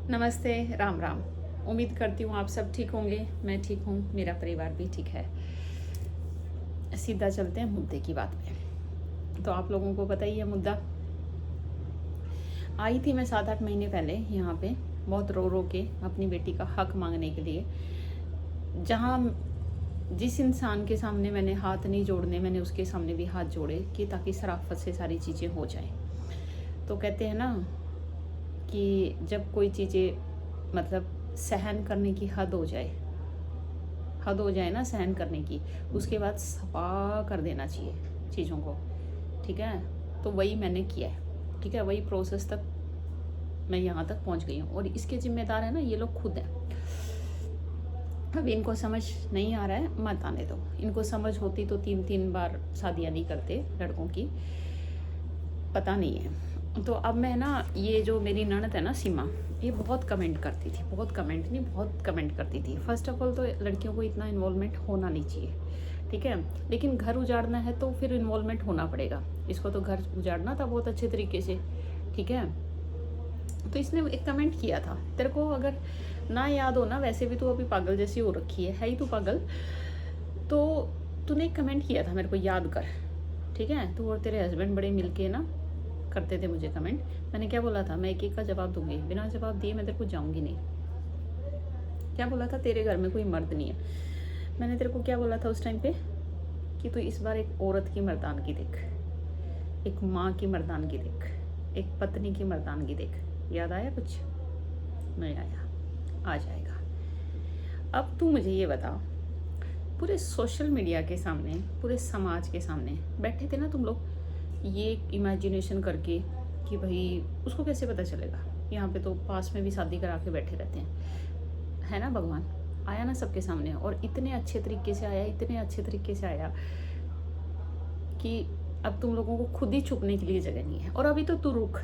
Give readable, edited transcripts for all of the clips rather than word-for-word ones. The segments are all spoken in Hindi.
नमस्ते, राम राम। उम्मीद करती हूँ आप सब ठीक होंगे। मैं ठीक हूँ, मेरा परिवार भी ठीक है। सीधा चलते हैं मुद्दे की बात पे। तो आप लोगों को पता ही है मुद्दा। आई थी मैं 7-8 महीने पहले यहाँ पे, बहुत रो रो के अपनी बेटी का हक मांगने के लिए। जहाँ जिस इंसान के सामने मैंने हाथ नहीं जोड़ने, मैंने उसके सामने भी हाथ जोड़े कि ताकि शराफत से सारी चीज़ें हो जाएं। तो कहते हैं ना कि जब कोई चीज़ें मतलब सहन करने की हद हो जाए, हद हो जाए ना सहन करने की, उसके बाद सफा कर देना चाहिए चीज़ों को। ठीक है, तो वही मैंने किया है। ठीक है, वही प्रोसेस तक मैं यहाँ तक पहुँच गई हूँ और इसके जिम्मेदार है ना ये लोग खुद हैं। अब इनको समझ नहीं आ रहा है, मत आने दो। इनको समझ होती तो 3-3 बार शादियाँ नहीं करते लड़कों की, पता नहीं है। तो अब मैं ना, ये जो मेरी ननद है ना सीमा, ये बहुत कमेंट करती थी, बहुत कमेंट नहीं, बहुत कमेंट करती थी। फर्स्ट ऑफ ऑल तो लड़कियों को इतना इन्वॉल्वमेंट होना नहीं चाहिए, ठीक है, लेकिन घर उजाड़ना है तो फिर इन्वॉल्वमेंट होना पड़ेगा। इसको तो घर उजाड़ना था बहुत अच्छे तरीके से, ठीक है। तो इसने एक कमेंट किया था, तेरे को अगर ना याद हो ना, वैसे भी तू अभी पागल जैसी हो रखी है ही तू पागल। तो तूने एक कमेंट किया था, मेरे को याद कर, ठीक है। तू और तेरे हस्बैंड बड़े मिलके ना करते थे मुझे कमेंट। मैंने क्या बोला था, मैं एक एक का जवाब दूंगी, बिना जवाब दिए मैं तेरे को जाऊंगी नहीं। क्या बोला था, तेरे घर में कोई मर्द नहीं है। मैंने तेरे को क्या बोला था उस टाइम पे, कि तू इस बार एक औरत की मर्दानगी देख, एक माँ की मर्दानगी देख, एक पत्नी की मर्दानगी देख। याद आया कुछ? नहीं आया, आ जाएगा। अब तू मुझे ये बता, पूरे सोशल मीडिया के सामने, पूरे समाज के सामने बैठे थे ना तुम लोग, ये इमेजिनेशन करके कि भाई उसको कैसे पता चलेगा। यहाँ पे तो पास में भी शादी करा के बैठे रहते हैं, है ना। भगवान आया ना सबके सामने, और इतने अच्छे तरीके से आया, इतने अच्छे तरीके से आया कि अब तुम लोगों को खुद ही छुपने के लिए जगह नहीं है। और अभी तो तू रुक,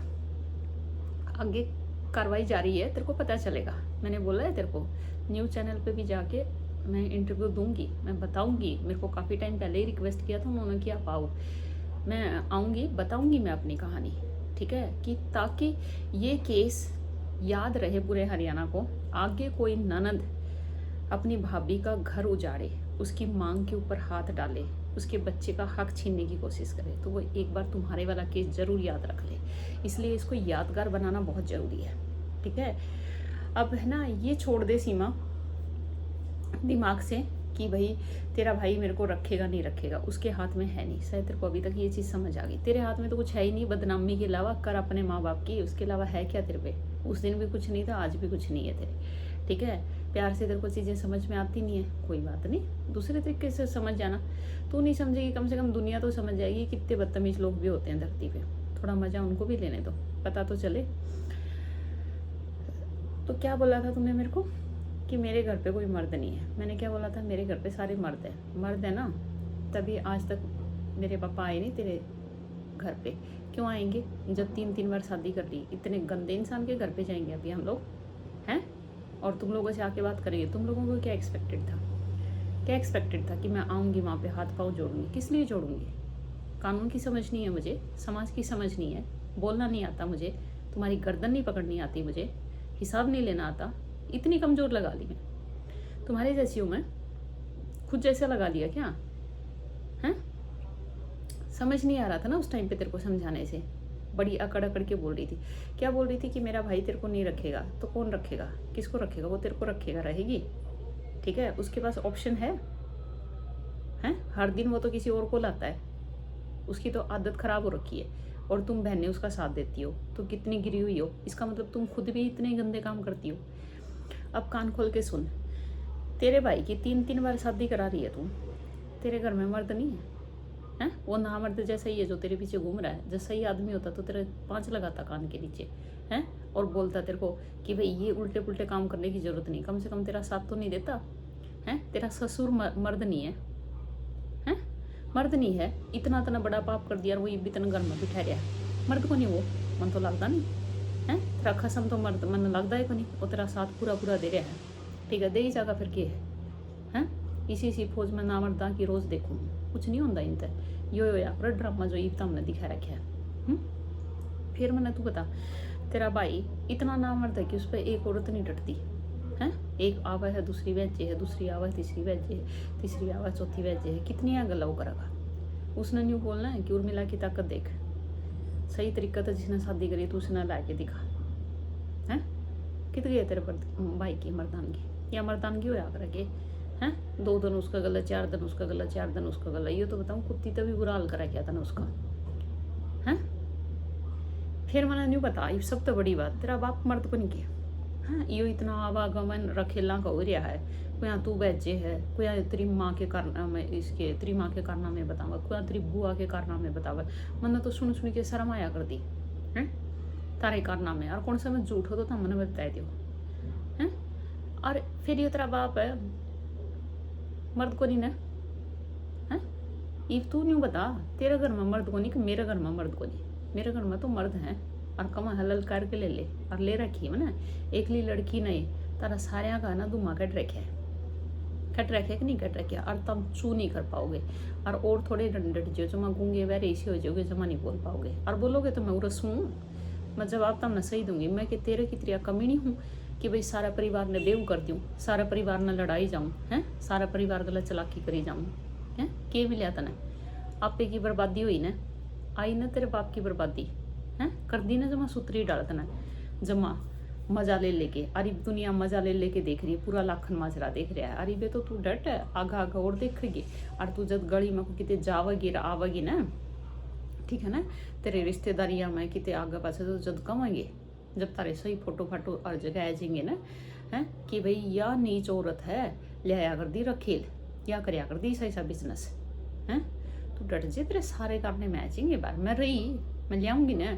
आगे कार्रवाई जारी है, तेरे को पता चलेगा। मैंने बोला है तेरे को, न्यूज़ चैनल पे भी जाके मैं इंटरव्यू दूंगी, मैं बताऊंगी। मेरे को काफ़ी टाइम पहले ही रिक्वेस्ट किया था उन्होंने कि आप आओ, मैं आऊँगी, बताऊँगी मैं अपनी कहानी, ठीक है, कि ताकि ये केस याद रहे पूरे हरियाणा को। आगे कोई ननद अपनी भाभी का घर उजाड़े, उसकी मांग के ऊपर हाथ डाले, उसके बच्चे का हक छीनने की कोशिश करे, तो वो एक बार तुम्हारे वाला केस ज़रूर याद रख ले। इसलिए इसको यादगार बनाना बहुत ज़रूरी है, ठीक है। अब है ना, ये छोड़ दे सीमा दिमाग से कि भाई तेरा भाई मेरे को रखेगा नहीं रखेगा, उसके हाथ में है नहीं। शायद तेरे को अभी तक ये चीज़ समझ आ गई, तेरे हाथ में तो कुछ है ही नहीं बदनामी के अलावा। कर अपने माँ बाप की, उसके अलावा है क्या तेरे पे? उस दिन भी कुछ नहीं था, आज भी कुछ नहीं है तेरे, ठीक है। प्यार से तेरे को चीज़ें समझ में आती नहीं है, कोई बात नहीं, दूसरे तरीके से समझ जाना। तू नहीं समझेगी, कम से कम दुनिया तो समझ जाएगी कितने बदतमीज लोग भी होते हैं धरती पे। थोड़ा मज़ा उनको भी लेने दो, पता तो चले। तो क्या बोला था तुमने मेरे को कि मेरे घर पे कोई मर्द नहीं है? मैंने क्या बोला था, मेरे घर पे सारे मर्द हैं। मर्द है ना, तभी आज तक मेरे पापा आए नहीं तेरे घर पे। क्यों आएंगे जब 3-3 बार शादी कर ली? इतने गंदे इंसान के घर पे जाएंगे अभी हम लोग, हैं? और तुम लोगों से आके बात करेंगे? तुम लोगों को क्या एक्सपेक्टेड था? क्या एक्सपेक्टेड था कि मैं आऊँगी वहाँ पे हाथ पाँव जोड़ूंगी? किस लिए जोड़ूंगी? कानून की समझ नहीं है मुझे, समाज की समझ नहीं है, बोलना नहीं आता मुझे, तुम्हारी गर्दन नहीं पकड़नी आती मुझे, हिसाब नहीं लेना आता। इतनी कमज़ोर लगा ली मैं? तुम्हारी जैसी हूँ मैं? खुद जैसा लगा लिया क्या? हैं? समझ नहीं आ रहा था ना उस टाइम पे तेरे को समझाने से, बड़ी अकड़ अकड़ के बोल रही थी। क्या बोल रही थी कि मेरा भाई तेरे को नहीं रखेगा, तो कौन रखेगा? किसको रखेगा? वो तेरे को रखेगा, रहेगी, ठीक है। उसके पास ऑप्शन है, हैं? हर दिन वो तो किसी और को लाता है, उसकी तो आदत खराब हो रखी है, और तुम बहनें उसका साथ देती हो, तो कितनी गिरी हुई हो। इसका मतलब तुम खुद भी इतने गंदे काम करती हो। अब कान खोल के सुन, तेरे भाई की 3-3 बार शादी करा रही है तू, तेरे घर में मर्द नहीं है, हैं? वो ना मर्द जैसा ही है जो तेरे पीछे घूम रहा है। जब सही आदमी होता तो तेरे 5 लगाता कान के नीचे, हैं, और बोलता तेरे को कि भाई ये उल्टे पुल्टे काम करने की जरूरत नहीं, कम से कम तेरा साथ तो नहीं देता, हैं? तेरा ससुर मर्द नहीं है, हैं? मर्द नहीं है, इतना इतना बड़ा पाप कर दिया और वो ये भी तेन घर में बिठा रहा है। मर्द को नहीं वो, मन तो लगता नहीं है। तेरा खसम तो मर्द मन लगता है को नहीं, वो तेरा साथ पूरा पूरा दे रहा है, ठीक है। दे ही जाएगा फिर के हैं? इसी फौज में ना मर्दा की रोज़ देखूँ, कुछ नहीं होता इनते। यो या पूरा ड्रामा जो ईब हमने दिखा रखा है। फिर मैंने तू बता, तेरा भाई इतना नामर्द है कि उस पर एक औरत नहीं डटती है। एक आवा है, दूसरी वैजे है, दूसरी आवा है, तीसरी वैजे है, तीसरी आवा चौथी वैजे है, कितनी गल्ला वो करेगा। उसने न्यू बोलना है कि उर्मिला की ताकत देख, सही तरीका तो जिसने शादी करी तो उसने ला के दिखा है। कित गए तेरे पर भाई की मर्दानगी, या मर्दानगी होया करके हैं। 2 दिन उसका गला, 4 दिन उसका गला, 4 दिन उसका गला। ये तो बताऊँ कुत्ती तो भी बुरा हाल करा क्या था ना उसका है। फिर मैंने न्यू बता, ये सब तो बड़ी बात, तेरा बाप मर्द बन गया हाँ। यो इतना आवागमन रखेला का हो रहा है, कोई तू बैजे है, कोई तेरी माँ के कारनामे, इसके तेरी माँ के कारनामे बतावा, कोई तेरी बुआ के कारनामे बतावा। मैंने तो सुन सुन के शर्म आया कर दी है तारे कारनामे। और कौन सा मैं झूठ हो तो मैंने बता दियो है। और फिर ये तेरा बाप है मर्द को नहीं ना है। ये तू नहीं बता, तेरे घर में मर्द को नहीं कि मेरे घर में मर्द को नहीं। मेरे घर में तो मर्द हैं और कमा हलल करके ले ले और ले रखी है ना। एकली लड़की नहीं, तारा सारे का ना दुमा कट रखे कि नहीं कट रखे। और तुम चू नहीं कर पाओगे और थोड़े डंडट जो जमा गूंगे वह रेसी हो जाओगे, जमा नहीं बोल पाओगे। और बोलोगे तो मैं उरस हूँ, मैं जवाब तुमने सही दूंगी। मैं कि तेरे की तेरी कमी नहीं हूँ कि भाई सारा परिवार ने बेव कर दूँ, सारा परिवार ने लड़ाई जाऊँ है, सारा परिवार गलत चलाकी करी जाऊँ है। के भी लिया तने आपे की बर्बादी हुई ना, आई ना तेरे बाप की बर्बादी है कर दी ना। जमा सुतरी डालत ना, जमा मजा ले लेके। अरे दुनिया मजा ले लेके देख रही है, पूरा लाखन माजरा देख रहा है। अरे बे तो तू डट आगा आगा और देखेगी। और तू जब गली में कितने जावगी आवेगी ना, ठीक है ना, तेरे रिश्तेदारियाँ में कितने आगे पासे तो जब कमाएंगे, जब तारे सही फोटो फाटो और जगह आ जाएंगे ना है कि भाई या नीच औरत है लिया कर दी रखेल, या करया कर दी सही सा बिजनेस है। तू डट जे, तेरे सारे करने में आ जाएंगे। बार मैं रही, मैं लियाऊंगी ना।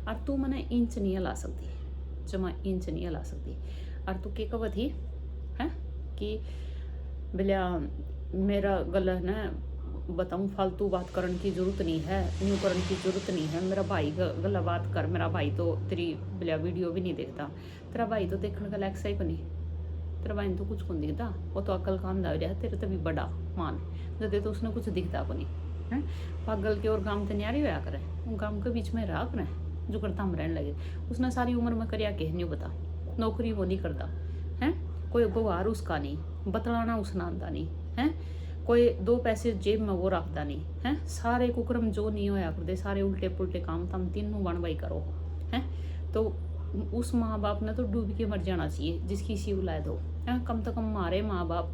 और तू मैंने इंच नहीं ला सकती, जमा इंच नहीं ला सकती। और तू के कब थी है कि बिलिया मेरा गला ना बताऊँ फालतू बात करने की जरूरत नहीं है, न्यू करने की जरूरत नहीं है। मेरा भाई गला बात कर, मेरा भाई तो तेरी बिलिया वीडियो भी नहीं देखता। तेरा भाई तो देखने का लायक सही को नहीं, तेरा भाई तो कुछ को नहीं दिखता। वो तो अकल काम दा रहा, तेरे तो भी बड़ा मान जदे तो उसने कुछ दिखता को नहीं है। पागल के और गाँव के न्यारी होया करे, वो गाँव के बीच में रहा करे जो करता हम रहने लगे। उसने सारी उम्र में करया के नहीं बता, नौकरी वो नहीं करता है, कोई व्यवहार उसका नहीं, बतलाना उसने आंदा नहीं है, कोई 2 पैसे जेब में वो रखता नहीं है। सारे कुकरम जो नहीं होया करते, सारे उल्टे पुल्टे काम तम तीनों बनवाई करो है। तो उस माँ बाप ने तो डूब के मर जाना चाहिए जिसकी सी औलाद हो है। कम से कम मारे माँ बाप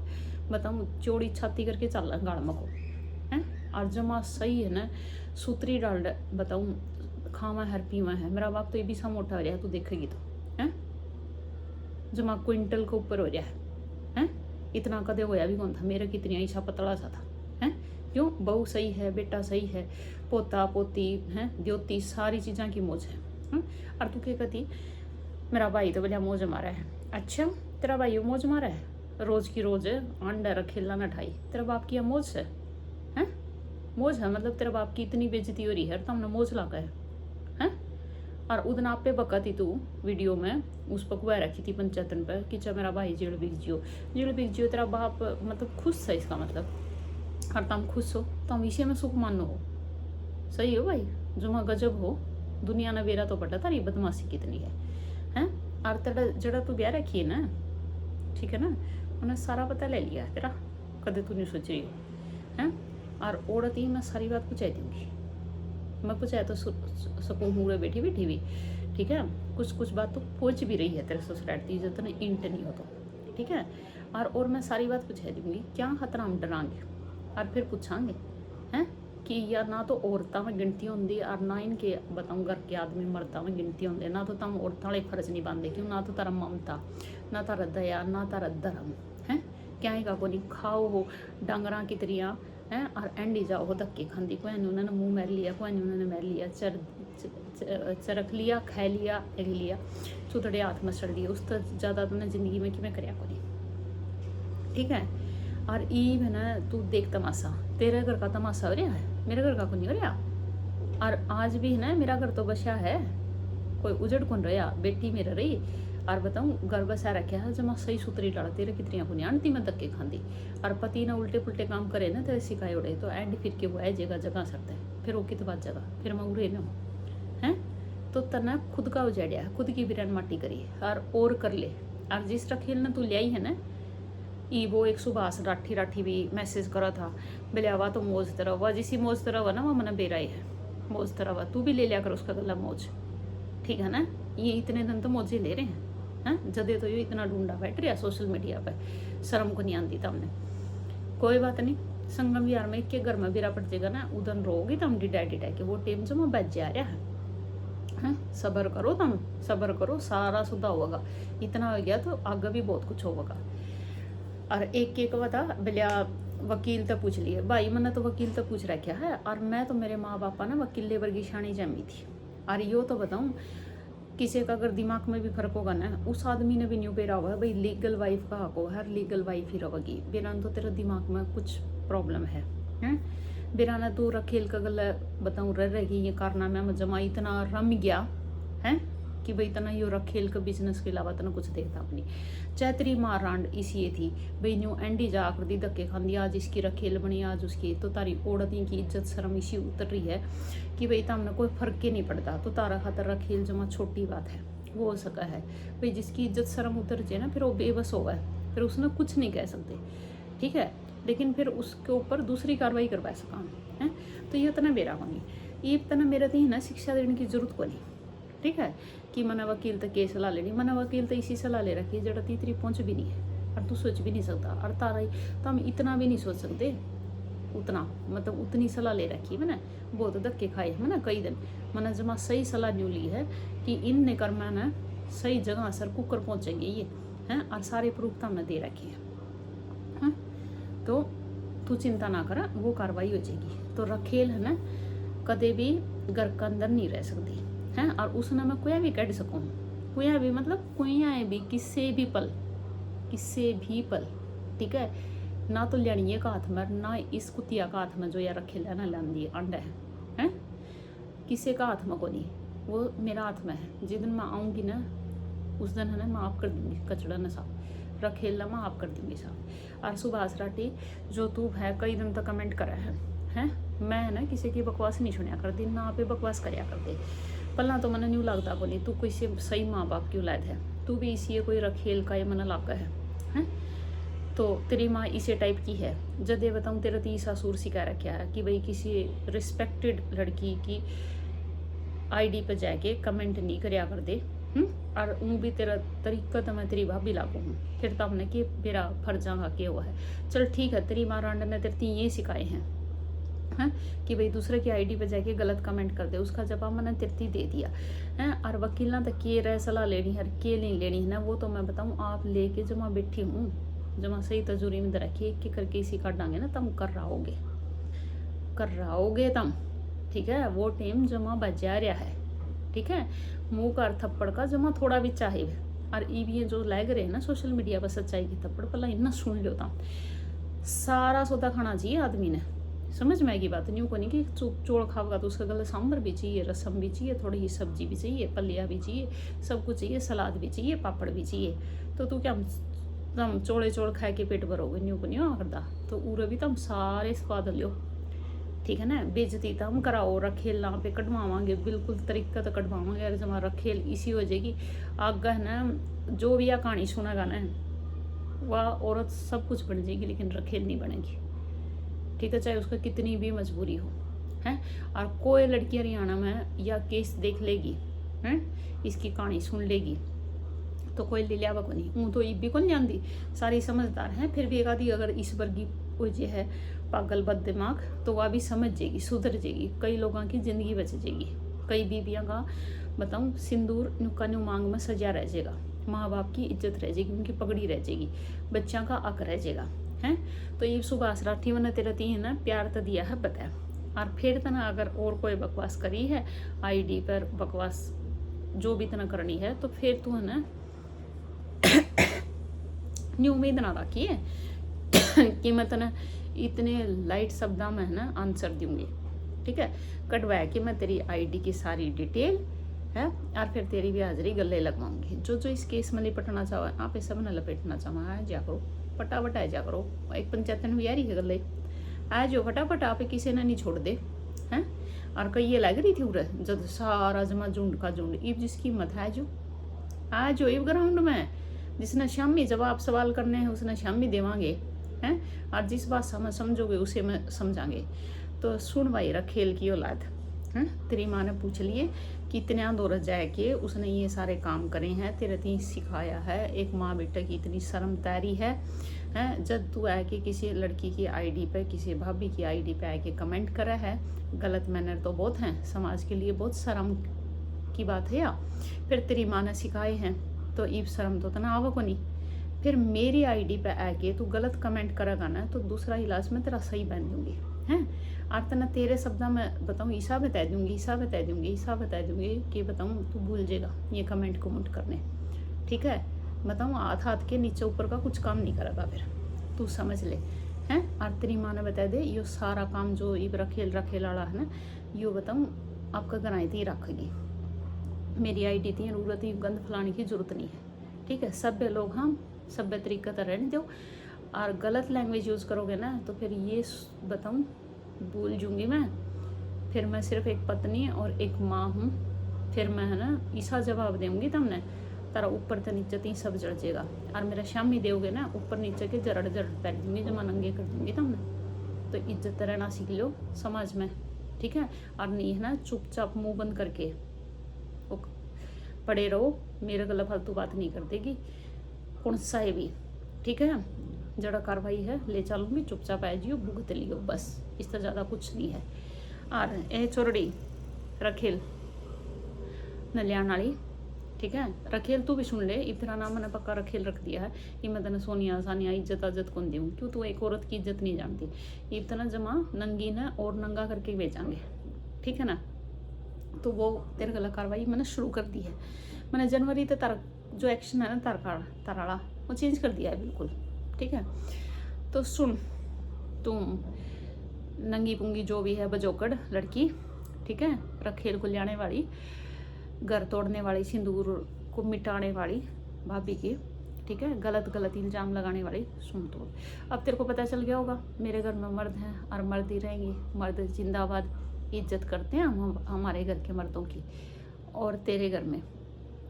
बताऊँ चौड़ी छाती करके चल गाड़ मको है। और जमा सही है ना, सूतरी डाल बताऊँ खावा हर पीवा है। मेरा बाप तो ये भी सा मोटा हो रहा है, तू देखेगी तो है, जमा क्विंटल के ऊपर हो रहा है। इतना कदे होया भी कौन था, मेरा कितनी ऐसा पतला सा था है। क्यों, बहू सही है, बेटा सही है, पोता पोती है, द्योती सारी चीज़ों की मौज है। और तू क्या कहती मेरा भाई तो बोलिया मौज मारा है। अच्छा तेरा भाई मौज मारा है, रोज की रोज अंडा रखेला न ठाई, तेरा बाप की मौज है हैं? मौज है मतलब तेरा बाप की इतनी बेइज्जती हो रही है तो हमने मौज लगा है। और उदन आप पे बकती तू वीडियो में उस पर कुआ रखी थी पंचायतन पर कि चाहे मेरा भाई जेल बिक जियो तेरा बाप मतलब खुश है, इसका मतलब और तुम खुश हो तुम विषय में सुख मानो हो। सही हो भाई, जुमा गजब हो, दुनिया ने बेरा तो पता तारी बदमाशी कितनी है हैं। और तेरा जड़ा तू ब्याह रखी है ना, ठीक है ना, उन्हें सारा पता ले लिया तेरा, कदे तू नहीं सोच रही हो हैं। और औरत ही मैं सारी बात पूछा दूंगी, मैं पूछा तो सकूँ हूँ बैठी भी ठीक है। कुछ बात तो पूछ भी रही है तेरे ससुराल की इज्जत ने इंट नहीं हो तो ठीक है। और मैं सारी बात पूछा दूंगी, क्या खतरा हम डरांगे और फिर पूछांगे हैं कि या ना तो औरतों में गिनती होंगी और ना इनके बताऊँ घर के आदमी मर्दा में गिनती होंगे। ना तो तुम औरतों वाले फर्ज नहीं पाते, क्यों, ना तो तारा ममता, ना तारा दया, ना तारा धर्म है, क्या ही का को नहीं खाओ हो डंगरा की तरिया हैं। और एंडी जाओ हो धक्के खाती, कोई नहीं उन्होंने मुँह मैर लिया, कोई नहीं उन्होंने मैर लिया, चरख लिया, खा लिया, एग लिया, चुतड़े हाथ में सड़ लिए, उस तो ज़्यादा तुमने जिंदगी में कि मैं करया को नहीं, ठीक है। और ई है ना तू देख तमाशा, तेरे घर का तमाशा हो रहा है, मेरे घर का को नहीं हो रहा। और आज भी है ना मेरा घर तो बसा है, कोई उजड़ कौन रहा, बेटी मेरा रही। और बताऊँ घर बसा रखा है जमा सही सुतरी डाल, तेरे कितनी को नहीं आंटी मैं धक्के खाती। और पति ना उल्टे पुल्टे काम करे ना तेरे सिखाए उड़े तो एंड फिर के वो है जगह जगह सकता है, फिर वो कित बात जगह फिर मैं उड़े ना हैं। तो तना खुद का उजाड़िया, खुद की बिरन माटी करी और कर ले। और जिस रखेल ने तू ले आई है ना, ई वो एक सुभाष राठी भी मैसेज करा था, बोले आवा तो मौज तरह हुआ, जिसी मौज तरह हुआ ना वो मना बेराई है, मौज तरह हुआ, तू भी ले लिया कर उसका गला मौज, ठीक है ना। ये इतने दिन तो मौजे ले रहे हैं जदे तो ये इतना ढूंढा बैठ रहा सोशल मीडिया पे, शर्म को नहीं आती तमने। कोई बात नहीं, संगम विहार में एक घर में बिरा पड़ जाएगा ना, उधर रोगी तम डिडा के वो टेम जो मैं बच जा रहा है। सब्र करो, तम सब्र करो, सारा सुधा होगा। इतना हो गया तो आगे भी बहुत कुछ होगा। और एक बता बोलिया वकील तो पूछ लिए भाई, मैंने तो वकील तो पूछ रखा है, और मैं तो मेरे माँ बापा ना वकील वर्गी शानी जमी थी। और यो तो बताऊँ, किसी का अगर दिमाग में भी फर्क होगा ना, उस आदमी ने भी न्यू बेरा हुआ है भाई लीगल वाइफ का हक हो, हर लीगल वाइफ ही रहेगी। बेरान तो तेरा दिमाग में कुछ प्रॉब्लम है बेराना तू रखेल का गला बताऊँ रहेगी ये कारनामा में जमा इतना रम गया है कि भाई इतना यो रखेल का बिजनेस के अलावा तना कुछ देखता अपनी। चैतरी मार रांड इसी ये थी भाई न्यू एंडी जा कर दी धक्के खांदी, आज इसकी रखेल बनी आज उसकी, तो तारी औरती की इज्जत शर्म इसी उतर रही है कि भाई तमने कोई फर्क ही नहीं पड़ता, तो तारा खातर रखेल जमा छोटी बात है। वो हो सका है भाई जिसकी इज्जत शर्म उतर जाए ना, फिर वो बेबस होगा, फिर उसने कुछ नहीं कह सकते, ठीक है। लेकिन फिर उसके ऊपर दूसरी कार्रवाई करवा सका है, तो ये इतना मेरा होनी, ये इतना मेरा थी ना शिक्षा देने की जरूरत को नहीं, ठीक है। कि मना वकील तक के सलाह लेनी, मना वकील तो इसी सलाह ले रखी है जरा तीसरी पहुंच भी नहीं है, और तू सोच भी नहीं सकता, और तारा तो हम इतना भी नहीं सोच सकते उतना, मतलब उतनी सलाह ले रखी है मैंने, बहुत धक्के खाए है मैंने कई दिन, मैंने जमा सही सलाह न्यू ली है कि इन ने कर मैंने सही जगह सर कुकर पहुंचेंगे ये हैं, और सारे प्रूफ तो हमने दे रखे हैं, तो तू चिंता ना करा, वो कार्रवाई हो जाएगी। तो रखेल है ना कदे भी घर के अंदर नहीं रह सकती हैं, और उसने मैं कोई भी कह सकूँ, कोई भी मतलब कोई भी किसी भी पल, ठीक है ना, तो लियानिए का हाथ में ना इस कुतिया का हाथ में जो यार रखेल है ना लांदी अंडा है किसी का हाथ में को नहीं, वो मेरा हाथ में है। जिस दिन मैं आऊँगी ना उस दिन है ना माफ़ कर दूँगी, कचड़ा न साफ रखेल ना माफ़ कर दूँगी साफ। और सुभाष राठी जो तू है कई दिन तक कमेंट करा है मैं ना किसी की बकवास नहीं सुनिया कर दी, ना पे बकवास करया कर दे। पहला तो मैंने न्यू लगता को नहीं, तू किसी सही माँ बाप क्यों लाद है, तू भी इसी कोई रखेल का ये मन लागा है तो तेरी माँ इसी टाइप की है। जदे बताऊँ तेरा तो सासुर सिखा रखा है कि भाई किसी रिस्पेक्टेड लड़की की आईडी पर जाके कमेंट नहीं करया कर दे, और उन भी तेरा तरीका तो मैं तेरी भाभी लागू हूँ, फिर तब ने कि मेरा फर्जांगा क्या हुआ है। चल ठीक है, तेरी माँ रांड ने तेरे ये सिखाए हैं कि भाई दूसरे की आईडी पे जाके गलत कमेंट कर दे, उसका जवाब मैंने तिरती दे दिया है। और वकील ना तक के रह सलाह लेनी है के नहीं लेनी है ना, वो तो मैं बताऊँ आप लेके जमा बैठी हूँ, जमा सही तजुरी में रखिए कि करके इसी काट डांगे ना, तम कर रहा होगे तम, ठीक है। वो टेम जमा बजा रहा है, ठीक है। मुँह का थप्पड़ का जमा थोड़ा भी चाहिए, और ये जो लग रहे हैं ना सोशल मीडिया पर सच्चाई की थप्पड़, पहला इतना सुन लो तम, सारा सौदा खाना चाहिए आदमी ने, समझ में आएगी बात। न्यू को नहीं कि चोड़ खाओगा तो उसका गला सांभर भी चाहिए, रसम भी चाहिए, थोड़ी ही सब्जी भी चाहिए, पलिया भी चाहिए, सब कुछ चाहिए, सलाद भी चाहिए, पापड़ भी चाहिए। तो तू क्या तम चोड़े चोड़ खा के पेट भरोगे, न्यू को नहीं आ करता, तो उरे भी तम सारे स्वाद लो, ठीक है ना। बेइज्जती तो हम कराओ, रखेल ना पे कटवावांगे, बिल्कुल तरीका तो कटवावांगे, अगर जमा रखेल इसी हो जाएगी आगे है ना, जो भी यह कहानी सुनेगा ना वह औरत सब कुछ बन जाएगी, लेकिन रखेल नहीं बनेगी, ठीक है, चाहे उसका कितनी भी मजबूरी हो है। और कोई लड़की हरियाणा में या केस देख लेगी हैं, इसकी कहानी सुन लेगी तो कोई ले लिया को नहीं, हूँ तो ये भी कौन जानती, सारी समझदार हैं, फिर भी एक आधी अगर इस वर्गी वो जो है पागल बद दिमाग, तो वह भी समझ जाएगी, सुधर जाएगी, कई लोगों की ज़िंदगी बच जाएगी, कई बीबियाँ का बताऊँ सिंदूर नुका न्यू मांग में सजा रह जाएगा, माँ बाप की इज्जत रह जाएगी, उनकी पगड़ी रह जाएगी, बच्चा का हक रह जाएगा हैं। तो ये सुभाष राठी मैंने तेरा ती है ना प्यार तो दिया है बताया, और फिर तना अगर और कोई बकवास करी है आईडी पर बकवास जो भी तना करनी है, तो फिर तू है ना न्यू उम्मीद ना रखी है कि मैं तना इतने लाइट शब्दों में है ना आंसर दूंगी, ठीक है। कटवा के मैं तेरी आईडी की सारी डिटेल है, और फिर तेरी भी हाजिरी गले लगवाऊंगी। जो जो इस केस में लिपटना चाहो आप सब न लपेटना चाहो जा करो, फटाफट आ जा करो, एक पंचायतन भी आ रही है गले आ जाओ फटाफट, आप किसी ने नहीं छोड़ दे हैं। और कई ये लग रही थी उरे जब सारा जमा झुंड का झुंड इब जिसकी हिम्मत है जो आ जो इब ग्राउंड में जिसने शामी जवाब सवाल करने हैं उसने शामी देवांगे हैं। और जिस बात समझ समझोगे उसे मैं समझांगे। तो सुन भाई रखेल की औलाद हैं, तेरी माँ ने पूछ लिए कितने दौर जाए कि उसने ये सारे काम करे हैं, तेरे तीन सिखाया है। एक माँ बेटा की इतनी शर्म तैरी है हैं। जब तू आके किसी लड़की की आईडी पे किसी भाभी की आईडी पे आके कमेंट करा है, गलत मैनर तो बहुत हैं, समाज के लिए बहुत शर्म की बात है। या फिर तेरी माँ ने सिखाए हैं तो ईब शर्म तो तना आवा को नहीं। फिर मेरी आईडी पे आके तू गलत कमेंट करेगा ना तो दूसरा इलाज में तेरा सही बन दूंगी हैं। और तना तेरे शब्दा में बताऊँ ईसा बता दूंगी, ईसा बता दूंगी, ईसा बता दूंगी कि बताऊँ तू भूल जाएगा ये कमेंट कमेंट करने। ठीक है, बताऊँ हाथ के नीचे ऊपर का कुछ काम नहीं करेगा फिर तू समझ ले हैं। और तेरी माँ ने बता दे यो सारा काम जो इब रखेल वाला है ना यो बताऊँ आपका गनाई ही रखेगी। मेरी आईडी थी जरूरत ही गंद फैलाने की जरूरत नहीं है। ठीक है, सभ्य लोग हम सभ्य तरीका तो रहने दो। और गलत लैंग्वेज यूज़ करोगे ना तो फिर ये बताऊँ भूल जूँगी मैं। फिर मैं सिर्फ एक पत्नी और एक माँ हूँ। फिर मैं है ना ऐसा जवाब दूँगी तुमने तारा ऊपर तो नीचे तीन सब जड़ जाएगा। और मेरा शामी दोगे ना ऊपर नीचे के जरड़ जरड़ पैर दूँगी जमा नंगे कर दूँगी तुमने। तो इज्जत रहना सीख लो समाज में। ठीक है, और नहीं है ना चुपचाप मुँह बंद करके पड़े रहो। मेरे गला फालतू बात नहीं कर देगी कौन सा है भी। ठीक है, जड़ा कार्रवाई है ले चलूँगी, चुपचाप आ जियो भुगत लियो बस, इससे ज़्यादा कुछ नहीं है। और ए छोरड़ी रखेल नलियान वाली, ठीक है रखेल तू भी सुन ले। इतना नाम मैंने पक्का रखेल रख दिया है कि मैं तेने सोनिया सानिया इज्जत कौन दूँ क्यों तू एक औरत की इज्जत नहीं जानती। इतना जमा नंगी न और नंगा करके बेचांगे। ठीक है ना, तो वो तेरे गला कार्रवाई मैंने शुरू कर दी है। मैंने जनवरी तक तारा जो एक्शन है ना ताराड़ा वो चेंज कर दिया है बिल्कुल। ठीक है, तो सुन तुम नंगी पुंगी जो भी है बजोकड़ लड़की, ठीक है रखेल को लाने वाली, घर तोड़ने वाली, सिंदूर को मिटाने वाली भाभी की, ठीक है गलत इल्ज़ाम लगाने वाली। सुन तो अब तेरे को पता चल गया होगा मेरे घर में मर्द हैं और मर्द ही रहेंगे। मर्द जिंदाबाद, इज्जत करते हैं हम हमारे घर के मर्दों की और तेरे घर में।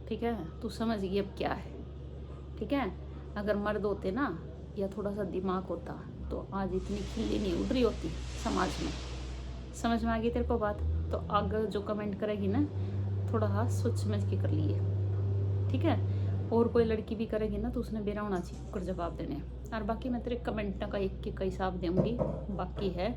ठीक है, तू समझ गई अब क्या है। ठीक है, अगर मर्द होते ना या थोड़ा सा दिमाग होता तो आज इतनी खिल्ली नहीं उड़ रही होती समाज में। समझ में आ गई तेरे को बात? तो अगर जो कमेंट करेगी ना थोड़ा हाँ सोच समझ के कर लिए। ठीक है, और कोई लड़की भी करेगी ना तो उसने बेरा होना चाहिए कर जवाब देने। और बाकी मैं तेरे कमेंट का एक का हिसाब दूँगी। बाकी है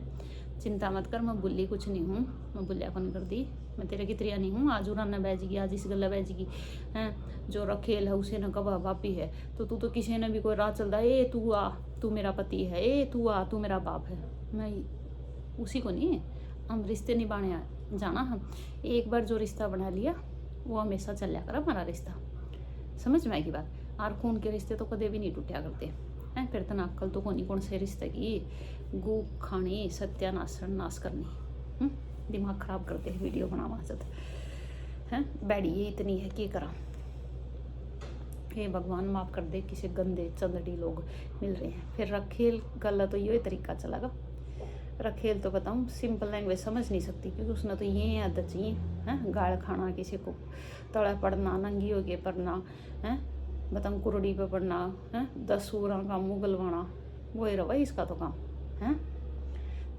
चिंता मत कर, मैं बुल्ली कुछ नहीं हूँ, मैं बुल्लिया को नहीं कर दी। मैं तेरे की त्रिया नहीं हूँ। आज उड़ाना बैजगी, आज इस गला बैजगी हैं। जो रखेल है उसे न कबा बापी है तो तू किसी ने भी कोई राह चलता ए तू आ तू मेरा पति है, ए तू आ तू मेरा बाप है। मैं उसी को नहीं, हम रिश्ते निभाने जाना। हम एक बार जो रिश्ता बना लिया वो हमेशा चलिया कर हमारा रिश्ता। समझ में आएगी बात? और खून के रिश्ते तो कदे भी नहीं टूटा करते हैं। फिर तना अक्ल तो कौन कौन से रिश्ते की गू खानी सत्यानाश नाश करनी, दिमाग खराब करते हैं वीडियो बनावा जब हैं। बैडी ये इतनी है कि करा, हे भगवान माफ़ कर दे किसी गंदे चंदड़ी लोग मिल रहे हैं। फिर रखेल गला तो ये तरीका चलागा। रखेल तो बताऊँ सिंपल लैंग्वेज समझ नहीं सकती क्योंकि उसने तो ये आदत चाहिए हैं, गाल खाना, किसी को तड़ा पड़ना, नंगी हो के पढ़ना है, बताऊँ कुरड़ी पे पढ़ना है, 10 सूरा का मुँह गलवाना, वही रवा इसका तो काम है।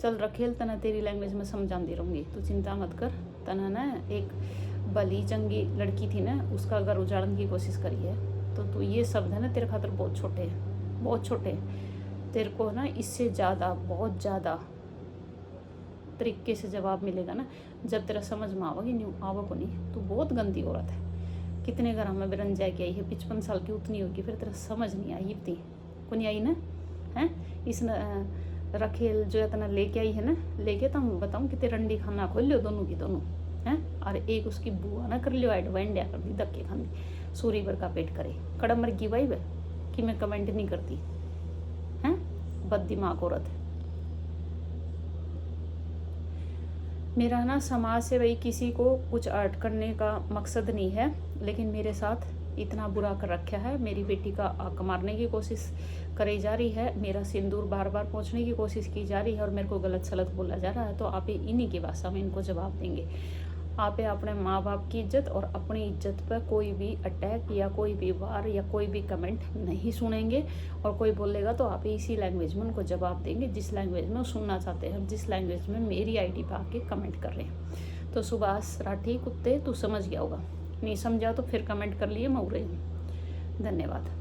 चल रखेल तना तेरी लैंग्वेज में समझाती रहूँगी, तू चिंता मत कर। तना ना एक भली चंगी लड़की थी ना उसका घर उजाड़ने की कोशिश करी है तो तू ये शब्द है ना तेरे खातर बहुत छोटे हैं, बहुत छोटे। तेरे को ना इससे ज़्यादा बहुत ज़्यादा तरीके से जवाब मिलेगा ना जब तेरा समझ में आवेगी। नहीं आवा को नहीं, तू बहुत गंदी औरत है। कितने घर में बिरन जाके आई है, 55 साल की उतनी होगी, फिर तेरा समझ नहीं आई इतनी को नहीं आई ना हैं। इस रखेल जो इतना लेके आई है ना, लेके तो हम बताऊँ कि तेरा रंडी खाना खोल लो दोनों की दोनों हैं। और एक उसकी बुआ ना कर लियो एडवाइंडिया कर दी, धक्के खानी सूरी भर का पेट करे कड़म मर गई भाई वह कि मैं कमेंट नहीं करती हैं। बद दिमाग औरत है। मेरा ना समाज से भाई किसी को कुछ अर्ट करने का मकसद नहीं है, लेकिन मेरे साथ इतना बुरा कर रखा है, मेरी बेटी का हक मारने की कोशिश करी जा रही है, मेरा सिंदूर बार बार पहुंचने की कोशिश की जा रही है और मेरे को गलत सलत बोला जा रहा है, तो आप इन्हीं की भाषा में इनको जवाब देंगे। आप अपने माँ बाप की इज्जत और अपनी इज्जत पर कोई भी अटैक या कोई भी वार या कोई भी कमेंट नहीं सुनेंगे, और कोई बोलेगा तो आप इसी लैंग्वेज में उनको जवाब देंगे जिस लैंग्वेज में वो सुनना चाहते हैं, जिस लैंग्वेज में मेरी आईडी पर आके कमेंट कर रहे हैं। तो सुभाष राठी कुत्ते, तू समझ गया होगा, नहीं समझा तो फिर कमेंट कर लिए, मैं उड़ रही हूँ। धन्यवाद।